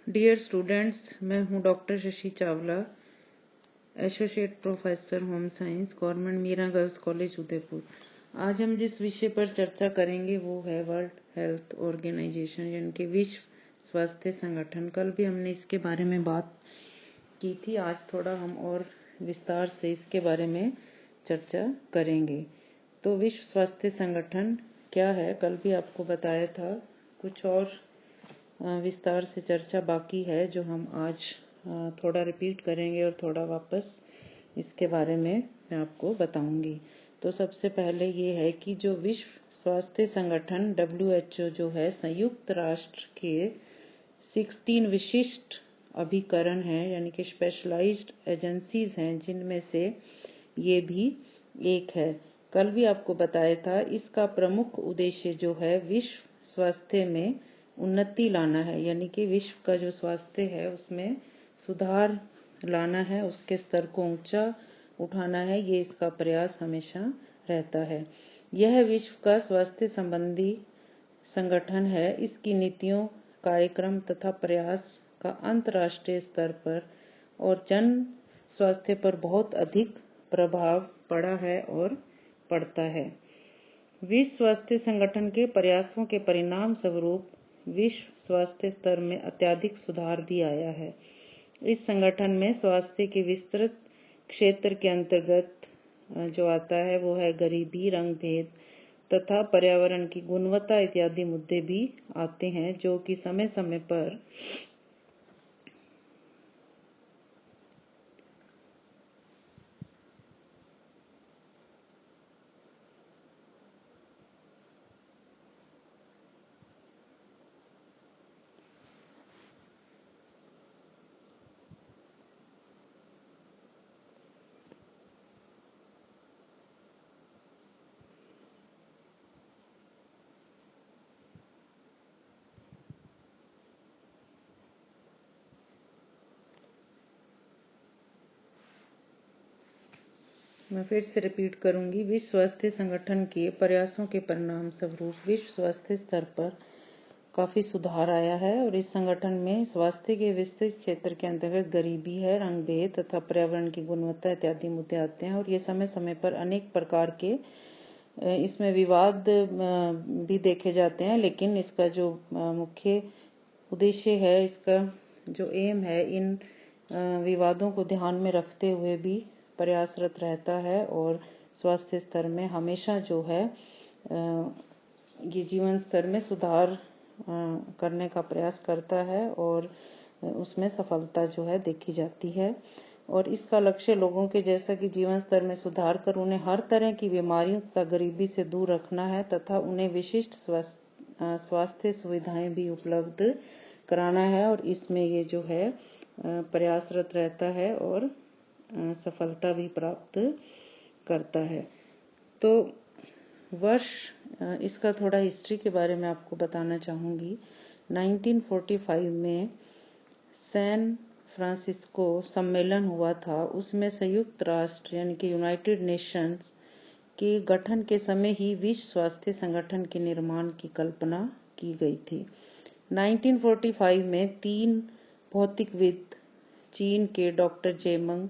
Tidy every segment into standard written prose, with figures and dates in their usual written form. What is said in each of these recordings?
Dear students, मैं हूं doctor Shashi Chawla, associate professor home science, government Meera girls college Udaipur. आज हम जिस विषय पर चर्चा करेंगे वो है वर्ल्ड हेल्थ ऑर्गेनाइजेशन यानी कि विश्व स्वास्थ्य संगठन। कल भी हमने इसके बारे में बात की थी, आज थोड़ा हम और विस्तार से इसके बारे में चर्चा करेंगे। तो विश्व स्वास्थ्य संगठन क्या है, कल भी आपको बताया था। कुछ और विस्तार से चर्चा बाकी है जो हम आज थोड़ा रिपीट करेंगे और थोड़ा वापस इसके बारे में मैं आपको बताऊंगी। तो सबसे पहले ये है कि जो विश्व स्वास्थ्य संगठन WHO जो है, संयुक्त राष्ट्र के 16 विशिष्ट अभिकरण हैं यानी कि स्पेशलाइज्ड एजेंसीज हैं, जिनमें से ये भी एक है। कल भी आपको बताया था, इसका प्रमुख उद्देश्य जो है विश्व स्वास्थ्य में उन्नति लाना है, यानी कि विश्व का जो स्वास्थ्य है उसमें सुधार लाना है, उसके स्तर को ऊंचा उठाना है। ये इसका प्रयास हमेशा रहता है। यह विश्व का स्वास्थ्य संबंधी संगठन है। इसकी नीतियों, कार्यक्रम तथा प्रयास का अंतर्राष्ट्रीय स्तर पर और जन स्वास्थ्य पर बहुत अधिक प्रभाव पड़ा है और पड़ता है। विश्व स्वास्थ्य संगठन के प्रयासों के परिणाम स्वरूप विश्व स्वास्थ्य स्तर में अत्यधिक सुधार भी आया है। इस संगठन में स्वास्थ्य के विस्तृत क्षेत्र के अंतर्गत जो आता है वो है गरीबी, रंग भेद तथा पर्यावरण की गुणवत्ता इत्यादि मुद्दे भी आते हैं, जो कि समय समय पर मैं फिर से रिपीट करूंगी। विश्व स्वास्थ्य संगठन के प्रयासों के परिणाम स्वरूप विश्व स्वास्थ्य स्तर पर काफी सुधार आया है और इस संगठन में स्वास्थ्य के विस्तृत क्षेत्र के अंतर्गत गरीबी है, रंग भेद तथा पर्यावरण की गुणवत्ता इत्यादि मुद्दे आते हैं और ये समय समय पर अनेक प्रकार के इसमें विवाद भी देखे जाते हैं, लेकिन इसका जो मुख्य उद्देश्य है, इसका जो एम है, इन विवादों को ध्यान में रखते हुए भी प्रयासरत रहता है और स्वास्थ्य स्तर में हमेशा जो है ये जीवन स्तर में सुधार करने का प्रयास करता है और उसमें सफलता जो है देखी जाती है। और इसका लक्ष्य लोगों के जैसा कि जीवन स्तर में सुधार कर उन्हें हर तरह की बीमारियों तथा गरीबी से दूर रखना है तथा उन्हें विशिष्ट स्वास्थ्य सुविधाएं भी उपलब्ध कराना है और इसमें ये जो है प्रयासरत रहता है और सफलता भी प्राप्त करता है। तो वर्ष इसका थोड़ा हिस्ट्री के बारे में आपको बताना चाहूँगी। 1945 में सैन फ्रांसिस्को सम्मेलन हुआ था। उसमें संयुक्त राष्ट्र यानी कि यूनाइटेड नेशंस के गठन के समय ही विश्व स्वास्थ्य संगठन के निर्माण की कल्पना की गई थी। 1945 में 3 भौतिकविद, चीन के डॉक्टर जेमंग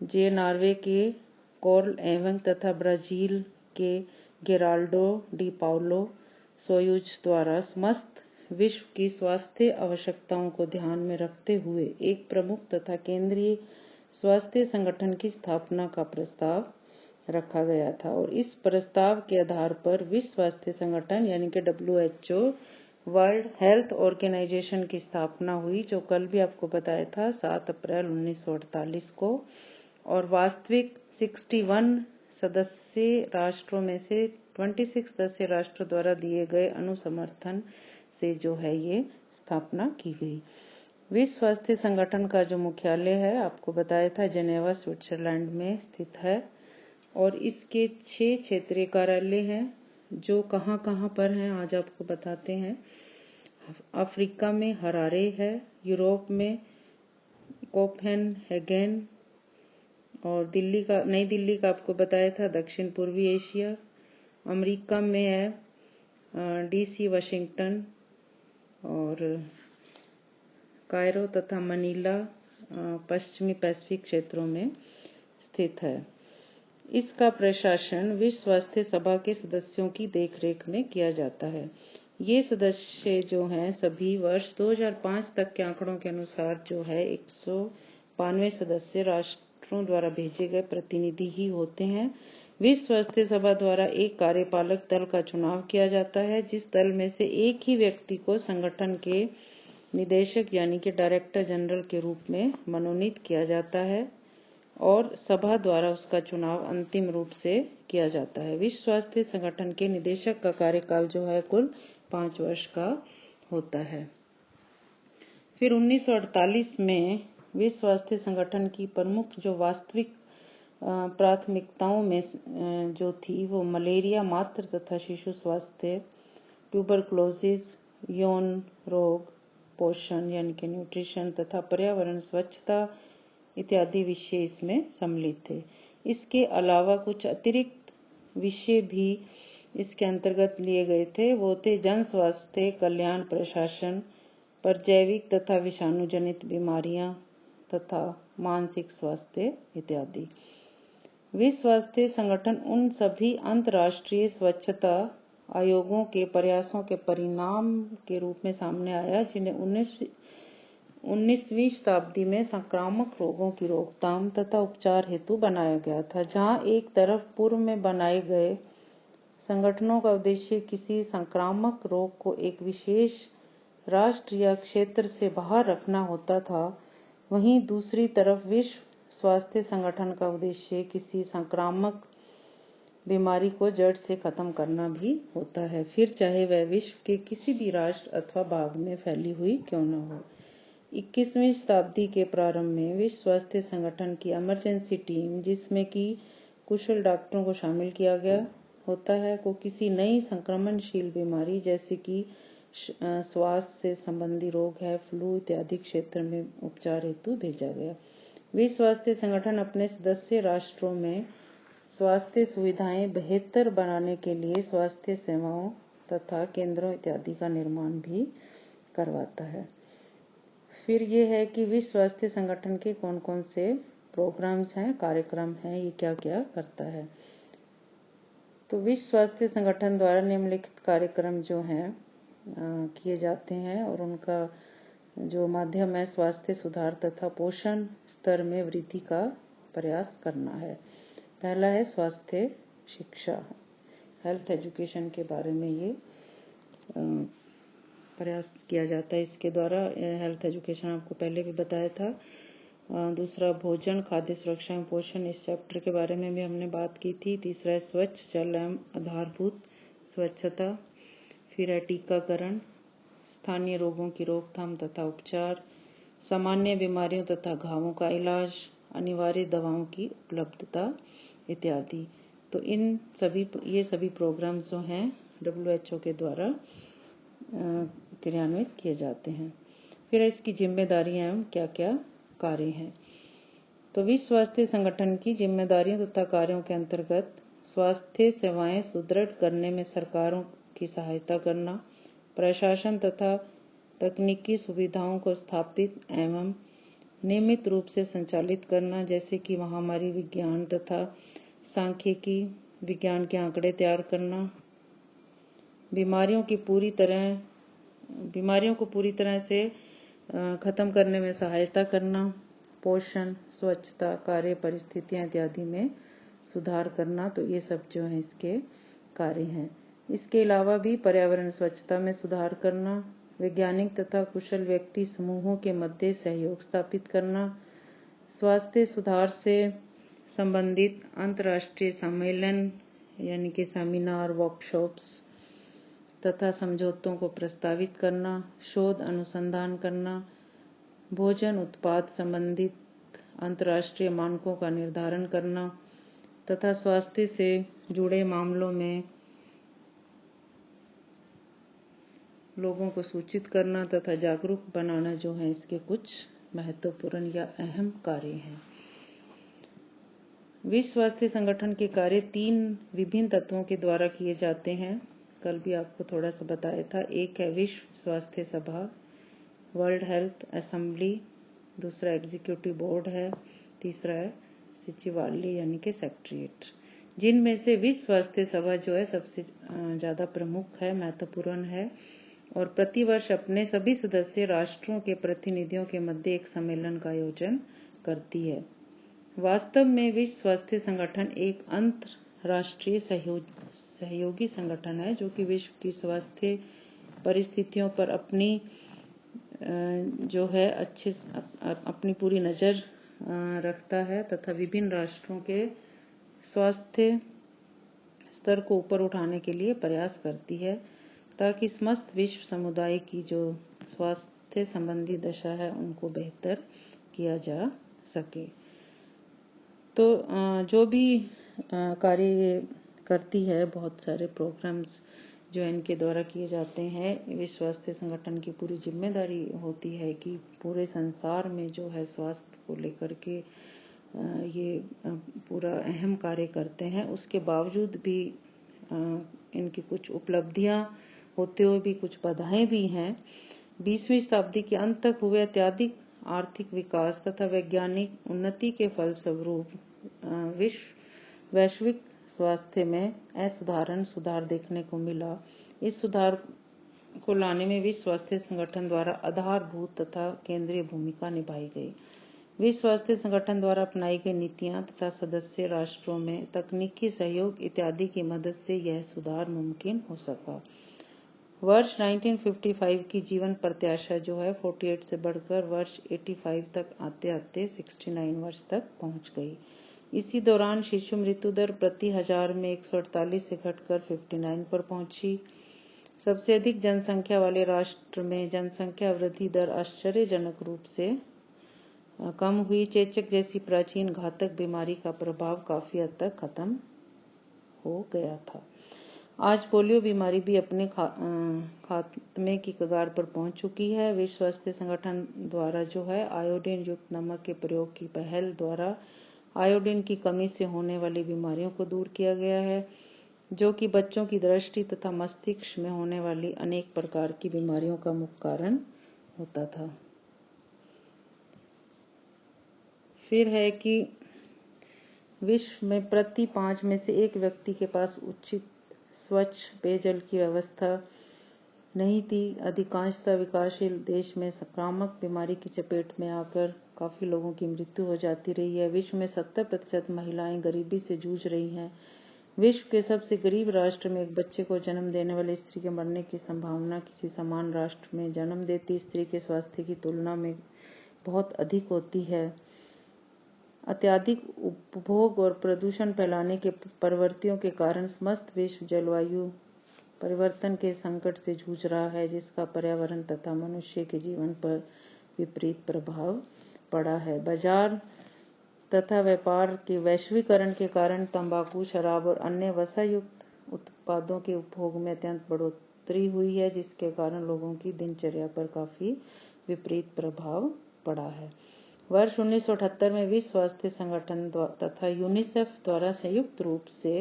जे, नॉर्वे के कॉर्ल एवंग तथा ब्राजील के गेराल्डो डी पाउलो सोयूज द्वारा समस्त विश्व की स्वास्थ्य आवश्यकताओं को ध्यान में रखते हुए एक प्रमुख तथा केंद्रीय स्वास्थ्य संगठन की स्थापना का प्रस्ताव रखा गया था और इस प्रस्ताव के आधार पर विश्व स्वास्थ्य संगठन यानी कि WHO वर्ल्ड हेल्थ ऑर्गेनाइजेशन की स्थापना हुई, जो कल भी आपको बताया था 7 अप्रैल 1948 को। और वास्तविक 61 सदस्य राष्ट्रों में से 26 सदस्य राष्ट्रों द्वारा दिए गए अनुसमर्थन से जो है ये स्थापना की गई। विश्व स्वास्थ्य संगठन का जो मुख्यालय है आपको बताया था जेनेवा स्विट्जरलैंड में स्थित है और इसके 6 क्षेत्रीय कार्यालय हैं, जो कहाँ कहाँ पर हैं आज आपको बताते हैं। अफ्रीका में हरारे है, यूरोप में कोपेनहेगन और नई दिल्ली का आपको बताया था दक्षिण पूर्वी एशिया। अमेरिका में है DC वाशिंगटन और कायरो तथा मनीला पश्चिमी पैसिफिक क्षेत्रों में स्थित है। इसका प्रशासन विश्व स्वास्थ्य सभा के सदस्यों की देखरेख में किया जाता है। ये सदस्य जो हैं सभी वर्ष 2005 तक के आंकड़ों के अनुसार जो है 192 सदस्य राष्ट्रों द्वारा भेजे गए प्रतिनिधि ही होते हैं। विश्व स्वास्थ्य सभा द्वारा एक कार्यपालक दल का चुनाव किया जाता है, जिस दल में से एक ही व्यक्ति को संगठन के निदेशक यानी कि डायरेक्टर जनरल के रूप में मनोनीत किया जाता है और सभा द्वारा उसका चुनाव अंतिम रूप से किया जाता है। विश्व स्वास्थ्य संगठन के निदेशक का कार्यकाल जो है कुल 5 वर्ष का होता है। फिर 1948 में विश्व स्वास्थ्य संगठन की प्रमुख जो वास्तविक प्राथमिकताओं में जो थी वो मलेरिया, मातृ तथा शिशु स्वास्थ्य, ट्यूबरकुलोसिस, यौन रोग, पोषण यानी कि न्यूट्रिशन तथा पर्यावरण स्वच्छता इत्यादि विषय इसमें सम्मिलित थे। इसके अलावा कुछ अतिरिक्त विषय भी इसके अंतर्गत लिए गए थे। वो थे जन स्वास्थ्य, कल्याण, प्रशासन, परजैविक तथा विषाणुजनित बीमारियां तथा मानसिक स्वास्थ्य इत्यादि। विश्व स्वास्थ्य संगठन उन सभी अंतर्राष्ट्रीय स्वच्छता आयोगों के प्रयासों के परिणाम के रूप में सामने आया जिन्हें 19वीं शताब्दी में संक्रामक रोगों की रोकथाम तथा उपचार हेतु बनाया गया था। जहां एक तरफ पूर्व में बनाए गए संगठनों का उद्देश्य किसी संक्रामक रोग को एक विशेष राष्ट्र या क्षेत्र से बाहर रखना होता था, वहीं दूसरी तरफ विश्व स्वास्थ्य संगठन का उद्देश्य किसी संक्रामक बीमारी को जड़ से खत्म करना भी होता है, फिर चाहे वह विश्व के किसी भी राष्ट्र अथवा भाग में फैली हुई क्यों न हो। 21वीं शताब्दी के प्रारंभ में विश्व स्वास्थ्य संगठन की इमरजेंसी टीम, जिसमें कि कुशल डॉक्टरों को शामिल किया गया होता है, को किसी नई संक्रमणशील बीमारी जैसे कि श्वास से संबंधी रोग है, फ्लू इत्यादि क्षेत्र में उपचार हेतु भेजा गया। विश्व स्वास्थ्य संगठन अपने सदस्य राष्ट्रों में स्वास्थ्य सुविधाएं बेहतर बनाने के लिए स्वास्थ्य सेवाओं तथा केंद्रों इत्यादि का निर्माण भी करवाता है। फिर ये है कि विश्व स्वास्थ्य संगठन के कौन कौन से प्रोग्राम्स हैं, कार्यक्रम हैं, ये क्या क्या करता है। तो विश्व स्वास्थ्य संगठन द्वारा निम्नलिखित कार्यक्रम जो हैं किए जाते हैं और उनका जो माध्यम है स्वास्थ्य सुधार तथा पोषण स्तर में वृद्धि का प्रयास करना है। पहला है स्वास्थ्य शिक्षा, हेल्थ एजुकेशन के बारे में ये प्रयास किया जाता है। इसके द्वारा हेल्थ एजुकेशन आपको पहले भी बताया था। दूसरा भोजन, खाद्य सुरक्षा एवं पोषण, इस चैप्टर के बारे में भी हमने बात की थी। तीसरा है स्वच्छ जल एवं आधारभूत स्वच्छता। फिर है टीकाकरण, स्थानीय रोगों की रोकथाम तथा उपचार, सामान्य बीमारियों तथा घावों का इलाज, अनिवार्य दवाओं की उपलब्धता इत्यादि। तो ये सभी प्रोग्राम जो हैं WHO के द्वारा क्रियान्वित किए जाते हैं। फिर इसकी जिम्मेदारियां एवं क्या क्या कार्य हैं। तो विश्व स्वास्थ्य संगठन की जिम्मेदारियों तथा कार्यों के अंतर्गत स्वास्थ्य सेवाएं सुदृढ़ करने में सरकारों की सहायता करना, प्रशासन तथा तकनीकी सुविधाओं को स्थापित एवं नियमित रूप से संचालित करना, जैसे कि महामारी विज्ञान तथा सांख्यिकी विज्ञान के आंकड़े तैयार करना, बीमारियों को पूरी तरह से खत्म करने में सहायता करना, पोषण, स्वच्छता, कार्य परिस्थितियां इत्यादि में सुधार करना। तो ये सब जो है इसके कार्य हैं। इसके अलावा भी पर्यावरण स्वच्छता में सुधार करना, वैज्ञानिक तथा कुशल व्यक्ति समूहों के मध्य सहयोग स्थापित करना, स्वास्थ्य सुधार से संबंधित अंतर्राष्ट्रीय सम्मेलन यानी कि सेमिनार, वर्कशॉप्स तथा समझौतों को प्रस्तावित करना, शोध अनुसंधान करना, भोजन उत्पाद संबंधित अंतर्राष्ट्रीय मानकों का निर्धारण करना तथा स्वास्थ्य से जुड़े मामलों में लोगों को सूचित करना तथा जागरूक बनाना जो है इसके कुछ महत्वपूर्ण या अहम कार्य हैं। विश्व स्वास्थ्य संगठन के कार्य 3 विभिन्न तत्वों के द्वारा किए जाते हैं। कल भी आपको थोड़ा सा बताया था। एक है विश्व स्वास्थ्य सभा, वर्ल्ड हेल्थ असेंबली, दूसरा एग्जीक्यूटिव बोर्ड है, तीसरा है सचिवालय यानी कि सेक्रेटरीट, जिनमें से विश्व स्वास्थ्य सभा जो है सबसे ज़्यादा प्रमुख है, महत्वपूर्ण है और प्रतिवर्ष अपने सभी सदस्य राष्ट्रों के प्रतिनिधियों के मध्य एक सम्मेलन का आयोजन करती है। वास्तव में विश्व स्वास्थ्य संगठन एक अंतर्राष्ट्रीय सहयोगी संगठन है जो कि विश्व की स्वास्थ्य परिस्थितियों पर अपनी जो है अपनी पूरी नज़र रखता है तथा विभिन्न राष्ट्रों के स्वास्थ्य स्तर को ऊपर उठाने के लिए प्रयास करती है ताकि समस्त विश्व समुदाय की जो स्वास्थ्य संबंधी दशा है उनको बेहतर किया जा सके। तो जो भी कार्य करती है, बहुत सारे प्रोग्राम्स जो इनके द्वारा किए जाते हैं, विश्व स्वास्थ्य संगठन की पूरी जिम्मेदारी होती है कि पूरे संसार में जो है स्वास्थ्य को लेकर के ये पूरा अहम कार्य करते हैं। उसके बावजूद भी इनकी कुछ उपलब्धियां होते हुए भी कुछ बाधाएं भी हैं। 20वीं शताब्दी के अंत तक हुए अत्यधिक आर्थिक विकास तथा वैज्ञानिक उन्नति के फलस्वरूप वैश्विक स्वास्थ्य में असाधारण सुधार देखने को मिला। इस सुधार को लाने में विश्व स्वास्थ्य संगठन द्वारा आधारभूत तथा केंद्रीय भूमिका निभाई गई। विश्व स्वास्थ्य संगठन द्वारा अपनाई गई नीतियां तथा सदस्य राष्ट्रों में तकनीकी सहयोग इत्यादि की मदद से यह सुधार मुमकिन हो सका। वर्ष 1955 की जीवन प्रत्याशा जो है 48 से बढ़कर वर्ष 85 तक आते आते 69 वर्ष तक पहुंच गई। इसी दौरान शिशु मृत्यु दर प्रति हजार में 148 से घटकर 59 पर पहुंची। सबसे अधिक जनसंख्या वाले राष्ट्र में जनसंख्या वृद्धि दर आश्चर्यजनक रूप से कम हुई। चेचक जैसी प्राचीन घातक बीमारी का प्रभाव काफी हद तक खत्म हो गया था। आज पोलियो बीमारी भी अपने खात्मे की कगार पर पहुंच चुकी है। विश्व स्वास्थ्य संगठन द्वारा जो है आयोडीन युक्त नमक के प्रयोग की पहल द्वारा आयोडीन की कमी से होने वाली बीमारियों को दूर किया गया है, जो कि बच्चों की दृष्टि तथा मस्तिष्क में होने वाली अनेक प्रकार की बीमारियों का मुख्य कारण होता था। फिर है कि विश्व में प्रति 5 में से 1 व्यक्ति के पास उचित स्वच्छ पेयजल की व्यवस्था नहीं थी। अधिकांशतः विकासशील देश में संक्रामक बीमारी की चपेट में आकर काफी लोगों की मृत्यु हो जाती रही है। विश्व में 70% महिलाएं गरीबी से जूझ रही हैं। विश्व के सबसे गरीब राष्ट्र में एक बच्चे को जन्म देने वाली स्त्री के मरने की संभावना किसी समान राष्ट्र में जन्म देती स्त्री के स्वास्थ्य की तुलना में बहुत अधिक होती है। अत्यधिक उपभोग और प्रदूषण फैलाने के प्रवृत्तियों के कारण समस्त विश्व जलवायु परिवर्तन के संकट से जूझ रहा है, जिसका पर्यावरण तथा मनुष्य के जीवन पर विपरीत प्रभाव पड़ा है। बाजार तथा व्यापार के वैश्वीकरण के कारण तंबाकू, शराब और अन्य वसायुक्त उत्पादों के उपभोग में अत्यंत बढ़ोतरी हुई है, जिसके कारण लोगों की दिनचर्या पर काफी विपरीत प्रभाव पड़ा है। वर्ष 1978 में विश्व स्वास्थ्य संगठन तथा यूनिसेफ द्वारा संयुक्त रूप से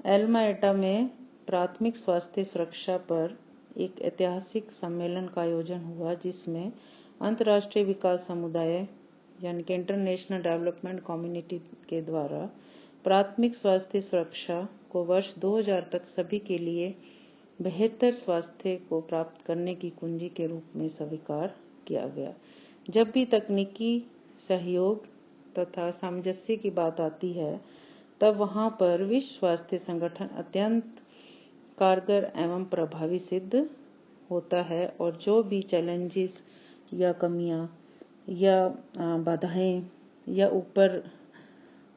एल्माएटा में प्राथमिक स्वास्थ्य सुरक्षा पर एक ऐतिहासिक सम्मेलन का आयोजन हुआ, जिसमें अंतर्राष्ट्रीय विकास समुदाय यानी कि इंटरनेशनल डेवलपमेंट कम्युनिटी के द्वारा प्राथमिक स्वास्थ्य सुरक्षा को वर्ष 2000 तक सभी के लिए बेहतर स्वास्थ्य को प्राप्त करने की कुंजी के रूप में स्वीकार किया गया। जब भी तकनीकी सहयोग तथा सामंजस्य की बात आती है, तब वहां पर विश्व स्वास्थ्य संगठन अत्यंत कारगर एवं प्रभावी सिद्ध होता है और जो भी चैलेंजेस या कमियां या बाधाएं या ऊपर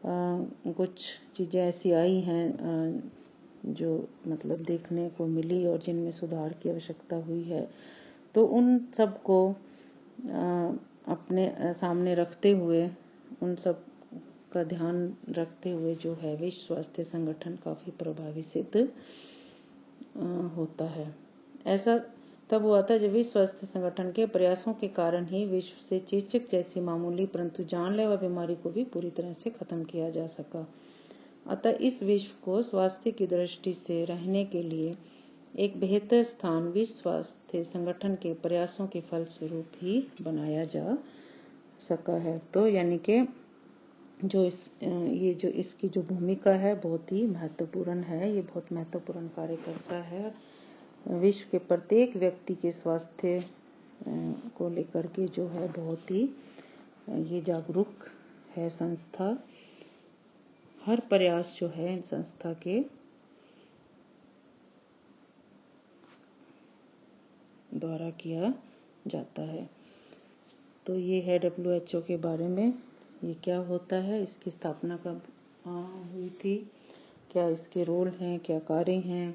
कुछ चीजें ऐसी आई हैं जो मतलब देखने को मिली और जिनमें सुधार की आवश्यकता हुई है, तो उन सब को अपने सामने रखते हुए, उन सब का ध्यान रखते हुए जो है विश्व स्वास्थ्य संगठन काफी प्रभावी सिद्ध होता है। ऐसा तब हुआ था जब विश्व स्वास्थ्य संगठन के प्रयासों के कारण ही विश्व से चेचक जैसी मामूली परंतु जानलेवा बीमारी को भी पूरी तरह से खत्म किया जा सका। अतः इस विश्व को स्वास्थ्य की दृष्टि से रहने के लिए एक बेहतर स्थान विश्व स्वास्थ्य संगठन के प्रयासों के फलस्वरूप ही बनाया जा सका है। तो यानी कि जो इसकी जो भूमिका है बहुत ही महत्वपूर्ण है, ये बहुत महत्वपूर्ण कार्य करता है। विश्व के प्रत्येक व्यक्ति के स्वास्थ्य को लेकर के जो है बहुत ही ये जागरूक है संस्था। हर प्रयास जो है इन संस्था के द्वारा किया जाता है। तो ये है WHO के बारे में, ये क्या होता है, इसकी स्थापना कब हुई थी, क्या इसके रोल हैं, क्या कार्य हैं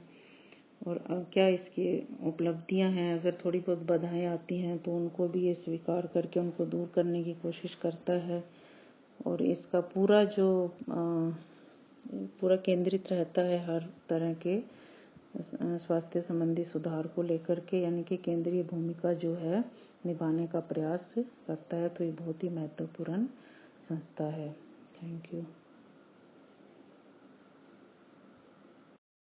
और क्या इसकी उपलब्धियां हैं। अगर थोड़ी बहुत बाधाएं आती हैं तो उनको भी ये स्वीकार करके उनको दूर करने की कोशिश करता है। और इसका पूरा केंद्रित रहता है हर तरह के स्वास्थ्य संबंधी सुधार को लेकर के, यानी कि केंद्रीय भूमिका जो है निभाने का प्रयास करता है। तो ये बहुत ही महत्वपूर्ण संस्था है। Thank you.